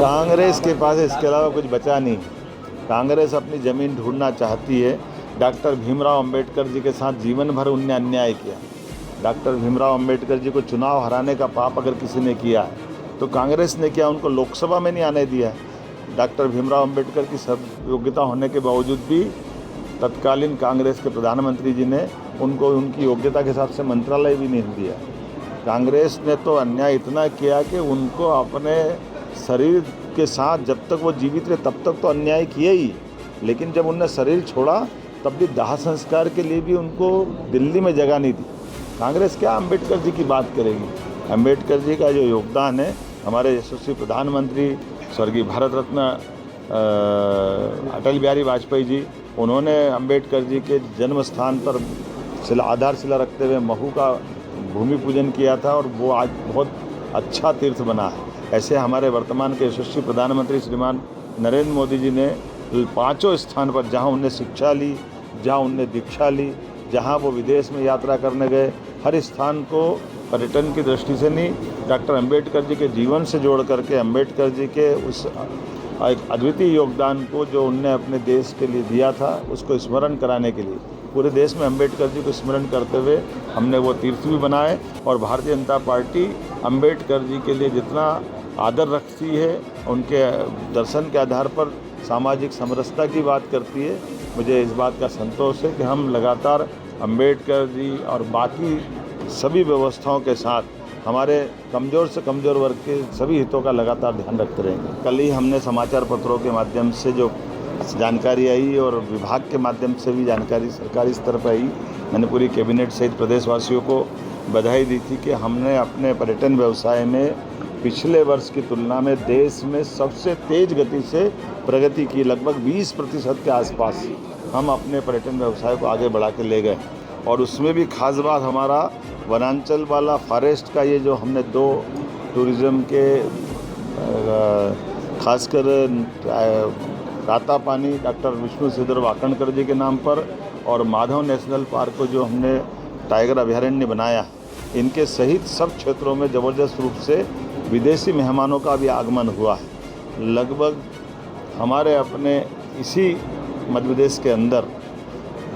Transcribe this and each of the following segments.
कांग्रेस के पास इसके अलावा कुछ बचा नहीं। कांग्रेस अपनी ज़मीन ढूंढना चाहती है। डॉक्टर भीमराव अंबेडकर जी के साथ जीवन भर उनने अन्याय किया। डॉक्टर भीमराव अंबेडकर जी को चुनाव हराने का पाप अगर किसी ने किया है तो कांग्रेस ने किया। उनको लोकसभा में नहीं आने दिया है। डॉक्टर भीमराव अंबेडकर की सब योग्यता होने के बावजूद भी तत्कालीन कांग्रेस के प्रधानमंत्री जी ने उनको उनकी योग्यता के हिसाब से मंत्रालय भी नहीं दिया। कांग्रेस ने तो अन्याय इतना किया कि उनको अपने शरीर के साथ जब तक वो जीवित रहे तब तक तो अन्याय किया ही, लेकिन जब उनने शरीर छोड़ा तब भी दाह संस्कार के लिए भी उनको दिल्ली में जगह नहीं दी। कांग्रेस क्या अम्बेडकर जी की बात करेगी? अम्बेडकर जी का जो योगदान है, हमारे यशस्वी प्रधानमंत्री स्वर्गीय भारत रत्न अटल बिहारी वाजपेयी जी, उन्होंने अम्बेडकर जी के जन्म स्थान पर आधारशिला रखते हुए महू का भूमि पूजन किया था और वो आज बहुत अच्छा तीर्थ बना है। ऐसे हमारे वर्तमान के यशस्वी प्रधानमंत्री श्रीमान नरेंद्र मोदी जी ने 5 स्थान पर जहां उनने शिक्षा ली, जहां उनने दीक्षा ली, जहां वो विदेश में यात्रा करने गए, हर स्थान को पर्यटन की दृष्टि से नहीं, डॉक्टर अंबेडकर जी के जीवन से जोड़ करके अम्बेडकर जी के उस अद्वितीय योगदान को जो उनने अपने देश के लिए दिया था उसको स्मरण कराने के लिए पूरे देश में अम्बेडकर जी को स्मरण करते हुए हमने वो तीर्थ भी बनाए। और भारतीय जनता पार्टी अम्बेडकर जी के लिए जितना आदर रखती है, उनके दर्शन के आधार पर सामाजिक समरसता की बात करती है, मुझे इस बात का संतोष है कि हम लगातार अम्बेडकर जी और बाकी सभी व्यवस्थाओं के साथ हमारे कमज़ोर से कमज़ोर वर्ग के सभी हितों का लगातार ध्यान रखते रहेंगे। कल ही हमने समाचार पत्रों के माध्यम से जो जानकारी आई और विभाग के माध्यम से भी जानकारी सरकारी स्तर पर आई, मैंने पूरी कैबिनेट सहित प्रदेशवासियों को बधाई दी थी कि हमने अपने पर्यटन व्यवसाय में पिछले वर्ष की तुलना में देश में सबसे तेज़ गति से प्रगति की। लगभग 20% के आसपास हम अपने पर्यटन व्यवसाय को आगे बढ़ा के ले गए। और उसमें भी खास बात हमारा वनांचल वाला फॉरेस्ट का ये जो हमने 2 टूरिज़्म के खासकर रातापानी डॉक्टर विष्णु सिद्धर वाकणकर जी के नाम पर और माधव नेशनल पार्क को जो हमने टाइगर अभयारण्य बनाया, इनके सहित सब क्षेत्रों में ज़बरदस्त रूप से विदेशी मेहमानों का भी आगमन हुआ है। लगभग हमारे अपने इसी मध्य प्रदेश के अंदर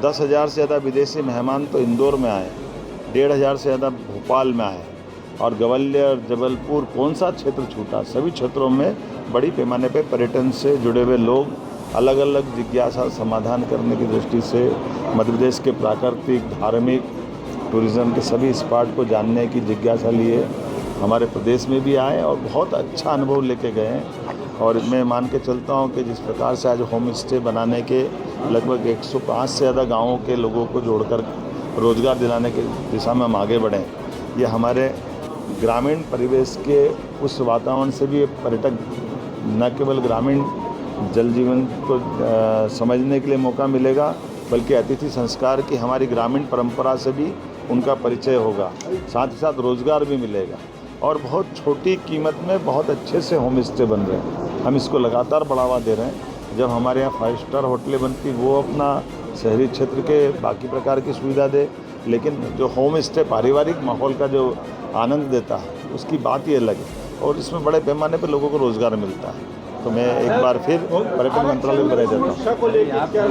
10,000 से ज़्यादा विदेशी मेहमान तो इंदौर में आए, 1,500 से ज़्यादा भोपाल में आए और ग्वालियर, जबलपुर, कौन सा क्षेत्र छूटा, सभी क्षेत्रों में बड़ी पैमाने पर पर्यटन से जुड़े हुए लोग अलग अलग जिज्ञासा समाधान करने की दृष्टि से मध्य प्रदेश के प्राकृतिक, धार्मिक, टूरिज़्म के सभी स्पॉट को जानने की जिज्ञासा लिए हमारे प्रदेश में भी आए और बहुत अच्छा अनुभव लेके गए हैं। और मैं मान के चलता हूँ कि जिस प्रकार से आज होम स्टे बनाने के लगभग 105 से ज़्यादा गाँवों के लोगों को जोड़कर रोज़गार दिलाने की दिशा में हम आगे बढ़ें, ये हमारे ग्रामीण परिवेश के उस वातावरण से भी पर्यटक न केवल ग्रामीण जल जीवन को समझने के लिए मौका मिलेगा, बल्कि अतिथि संस्कार की हमारी ग्रामीण परंपरा से भी उनका परिचय होगा, साथ ही साथ रोज़गार भी मिलेगा। और बहुत छोटी कीमत में बहुत अच्छे से होम स्टे बन रहे हैं, हम इसको लगातार बढ़ावा दे रहे हैं। जब हमारे यहाँ 5 स्टार होटलें बनती वो अपना शहरी क्षेत्र के बाकी प्रकार की सुविधा दे, लेकिन जो होम स्टे पारिवारिक माहौल का जो आनंद देता है उसकी बात ही अलग है और इसमें बड़े पैमाने पर लोगों को रोज़गार मिलता है। तो मैं एक बार फिर पर्यटन मंत्रालय में रह जाता हूँ। सुरक्षा को लेकर क्या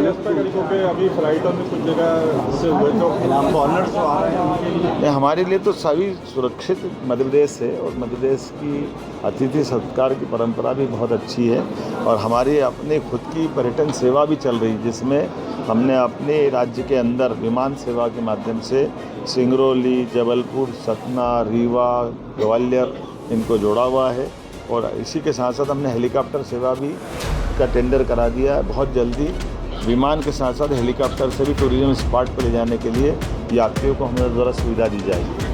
अभी फ्लाइटों में कुछ जगह से हुए तो फॉरनर्स आ रहे हैं उनके लिए हमारे लिए तो सभी सुरक्षित मध्य प्रदेश है और मध्य प्रदेश की अतिथि सत्कार की परंपरा भी बहुत अच्छी है और हमारी अपनी खुद की पर्यटन सेवा भी चल रही है, जिसमें हमने अपने राज्य के अंदर विमान सेवा के माध्यम से सिंगरौली, जबलपुर, सतना, रीवा, ग्वालियर इनको जोड़ा हुआ है। और इसी के साथ साथ हमने हेलीकॉप्टर सेवा भी का टेंडर करा दिया है। बहुत जल्दी विमान के साथ साथ हेलीकॉप्टर से भी टूरिज्म स्पॉट पर ले जाने के लिए यात्रियों को हमारे द्वारा सुविधा दी जाएगी।